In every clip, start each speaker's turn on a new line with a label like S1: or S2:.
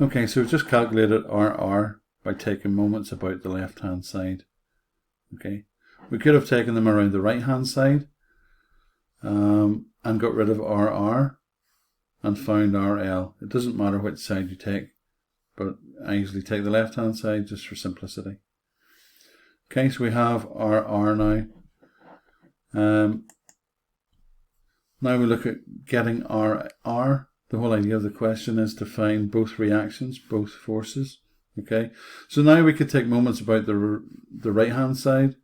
S1: Okay, so we've just calculated RR by taking moments about the left hand side. Okay, we could have taken them around the right hand side and got rid of RR and found RL. It doesn't matter which side you take, but I usually take the left hand side just for simplicity. Okay, so we have RR now. Now we look at getting RR. The whole idea of the question is to find both reactions, both forces. Okay, so now we could take moments about the right hand side.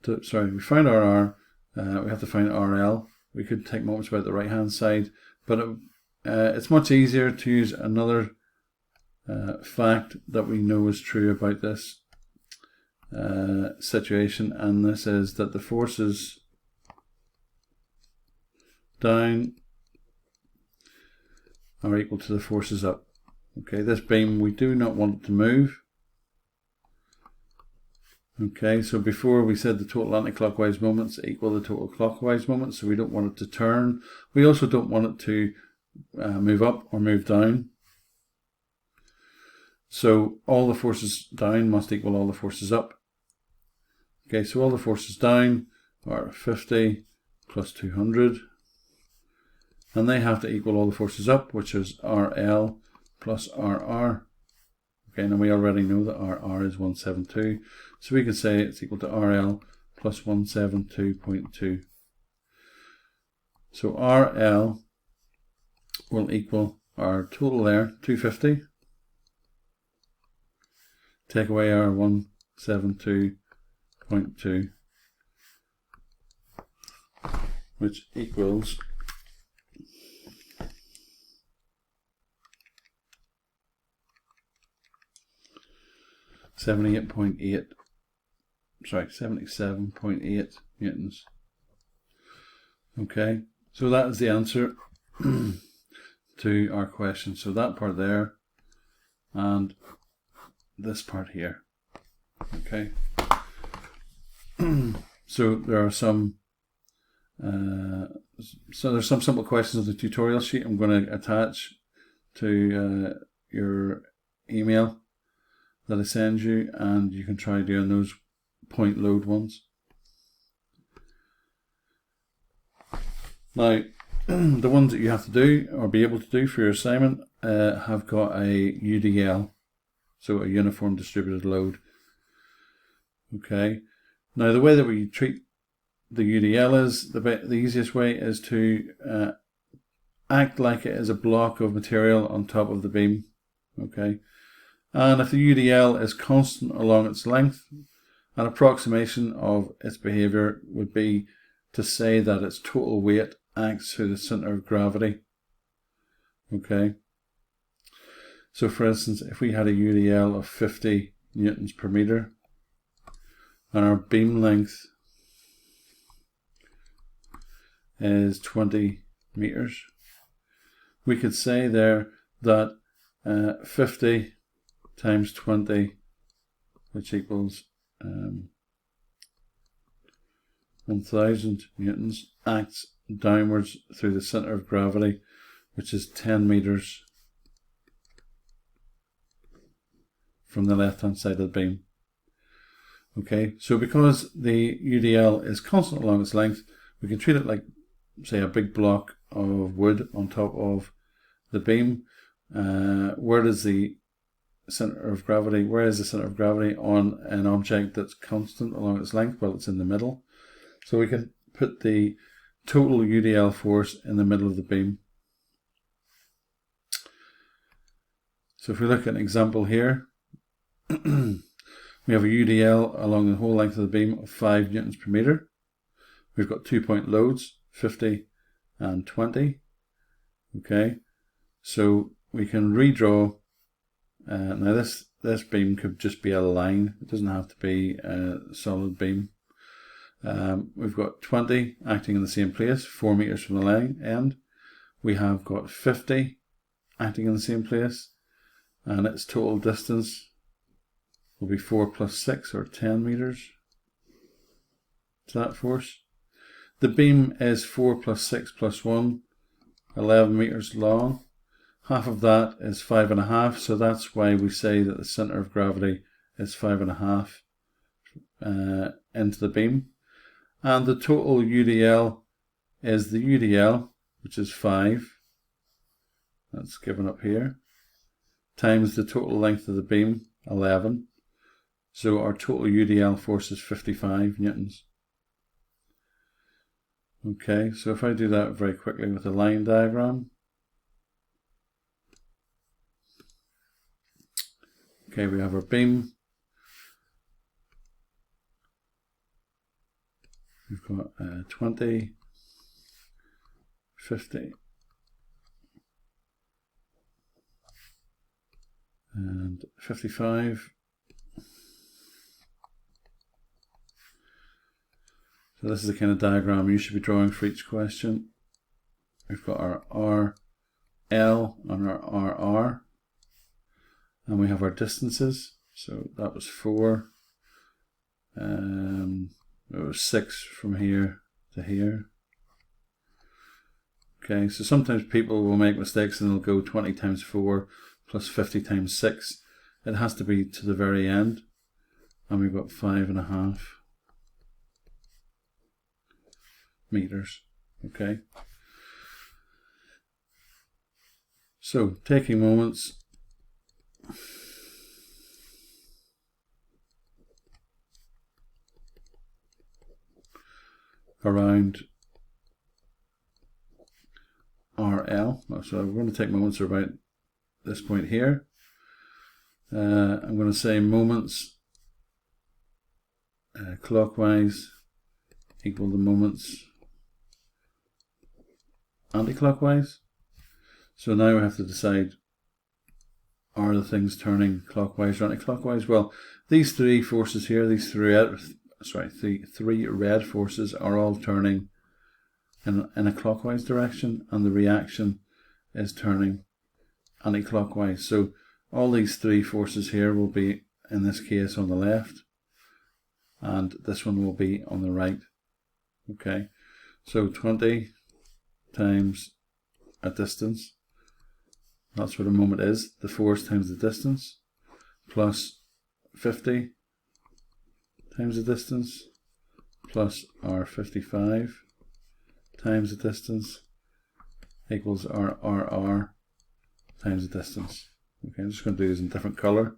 S1: We found RR, we have to find RL. We could take moments about the right hand side, but it's much easier to use another fact that we know is true about this situation, and this is that the forces down are equal to the forces up. Okay, this beam, we do not want it to move. Okay, so before we said the total anti-clockwise moments equal the total clockwise moments, so we don't want it to turn. We also don't want it to move up or move down. So all the forces down must equal all the forces up. Okay, so all the forces down are 50 plus 200. And they have to equal all the forces up, which is RL plus RR. Okay, now we already know that RR is 172. So we can say it's equal to RL plus 172.2. So RL will equal our total there, 250. Take away our 172.2, which equals 77.8 newtons. Okay, so that is the answer to our question. So that part there and this part here. Okay, so there are some there's some simple questions on the tutorial sheet I'm going to attach to your email that I send you, and you can try doing those point load ones. Now, the ones that you have to do or be able to do for your assignment have got a UDL, so a uniform distributed load. Okay, now the way that we treat the UDL is, the easiest way is to act like it is a block of material on top of the beam. Okay, and if the UDL is constant along its length, an approximation of its behavior would be to say that its total weight acts through the center of gravity. Okay, so for instance, if we had a UDL of 50 newtons per meter and our beam length is 20 meters, we could say there that 50 times 20, which equals 1000 newtons, acts downwards through the center of gravity, which is 10 meters from the left hand side of the beam. Okay, so because the UDL is constant along its length, we can treat it like, say, a big block of wood on top of the beam. Where is the center of gravity on an object that's constant along its length? Well, it's in the middle. So we can put the total UDL force in the middle of the beam. So if we look at an example here, we have a UDL along the whole length of the beam of 5 newtons per meter. We've got 2-point loads, 50 and 20. Okay, so we can redraw. Now this beam could just be a line. It doesn't have to be a solid beam. We've got 20 acting in the same place, 4 meters from the line end. We have got 50 acting in the same place, and its total distance will be 4 plus 6, or 10 meters to that force. The beam is 4 plus 6 plus 1, 11 meters long. half of that is 5.5, so that's why we say that the center of gravity is 5.5 into the beam. And the total UDL is the UDL, which is 5, that's given up here, times the total length of the beam, 11. So our total UDL force is 55 newtons. Okay, so if I do that very quickly with a line diagram. Okay, we have our beam. We've got 20, 50, and 55. So this is the kind of diagram you should be drawing for each question. We've got our RL and our RR, and we have our distances. So that was 4. It was 6 from here to here. Okay, so sometimes people will make mistakes and they'll go 20 times 4 plus 50 times 6. It has to be to the very end. And we've got 5.5 meters. Okay. So taking moments. Around RL. So we're going to take moments about this point here. I'm going to say moments clockwise equal the moments anti-clockwise. So now we have to decide, are the things turning clockwise or anti-clockwise? Well, these three forces here, these three red forces are all turning in a clockwise direction, and the reaction is turning anti-clockwise. So all these three forces here will be, in this case, on the left, and this one will be on the right. Okay, so 20 times a distance, that's what a moment is, the force times the distance, plus 50 times the distance, plus our 55 times the distance, equals our RR times the distance. Okay, I'm just going to do this in different color.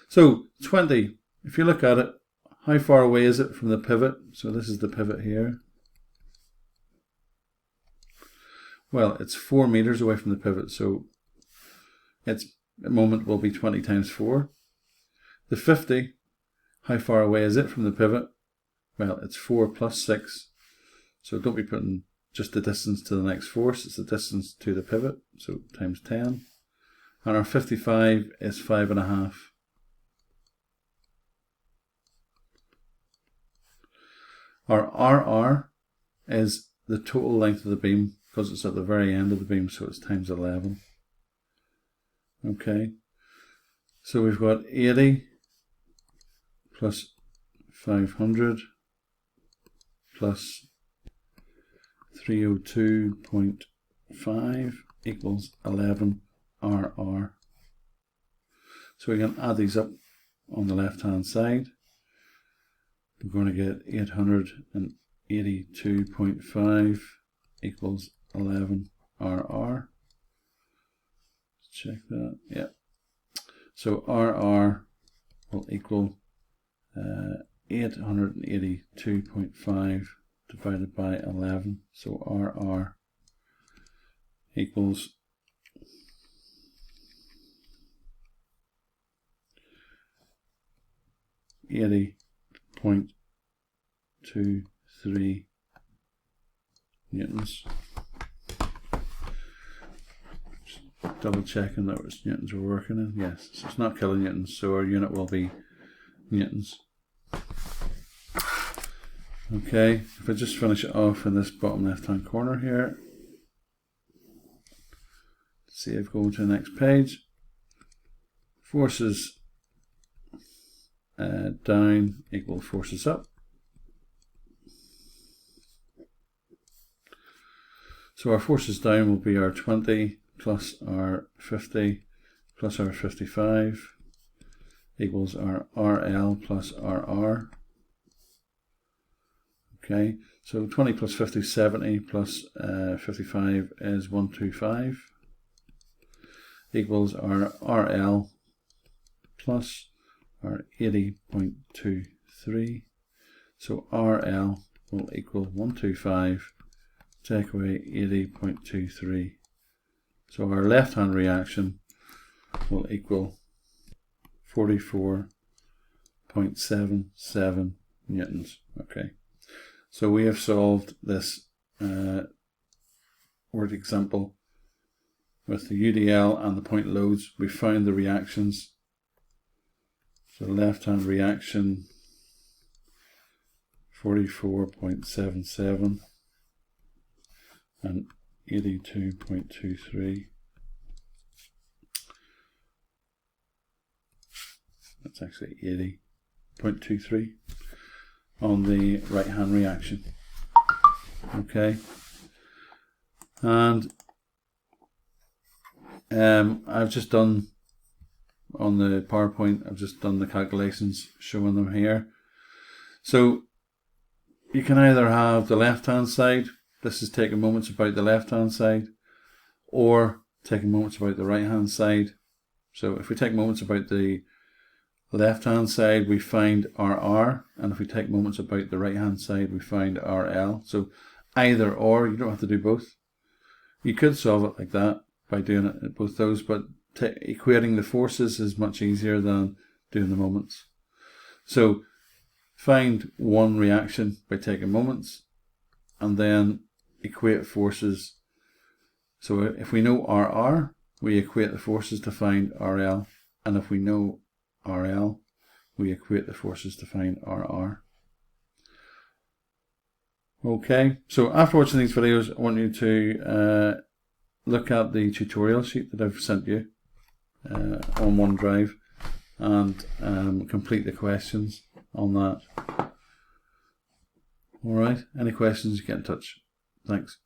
S1: So 20, if you look at it, how far away is it from the pivot? So this is the pivot here. Well, it's 4 meters away from the pivot, so its moment will be 20 times 4. The 50, how far away is it from the pivot? Well, it's 4 plus 6. So don't be putting just the distance to the next force, it's the distance to the pivot, so times 10. And our 55 is 5.5. Our RR is the total length of the beam, because it's at the very end of the beam, so it's times 11. Okay, so we've got 80 plus 500 plus 302.5 equals 11 RR. So we can add these up on the left hand side. We're going to get 882.5 equals 11 RR. Let's check that. Yeah. So RR will equal 882.5 divided by 11. So RR equals 80.23 newtons. Just double checking that was newtons we're working in. Yes, so it's not kilonewtons, so our unit will be newtons. Okay, if I just finish it off in this bottom left hand corner here, save, go to the next page. Forces down equal forces up. So our forces down will be our 20 plus our 50 plus our 55 equals our RL plus RR. Okay, so 20 plus 50 is 70 plus 55 is 125 equals our RL plus our 80.23. So RL will equal 125 take away 80.23. So our left hand reaction will equal 44.77 newtons. Okay, so we have solved this word example with the UDL and the point loads. We found the reactions. So left hand reaction 44.77 and 82.23. That's actually 80.23 on the right hand reaction. Okay, and I've just done on the PowerPoint, I've just done the calculations showing them here. So you can either have the left hand side, this is taking moments about the left hand side, or taking moments about the right hand side. So if we take moments about the left hand side, we find RR, and if we take moments about the right hand side, we find RL. So either or, you don't have to do both. You could solve it like that by doing it at both those, but equating the forces is much easier than doing the moments. So find one reaction by taking moments and then equate forces. So if we know RR, we equate the forces to find RL, and if we know RL, we equate the forces to find RR. Okay, so after watching these videos, I want you to look at the tutorial sheet that I've sent you on OneDrive and complete the questions on that. Alright, any questions, get in touch. Thanks.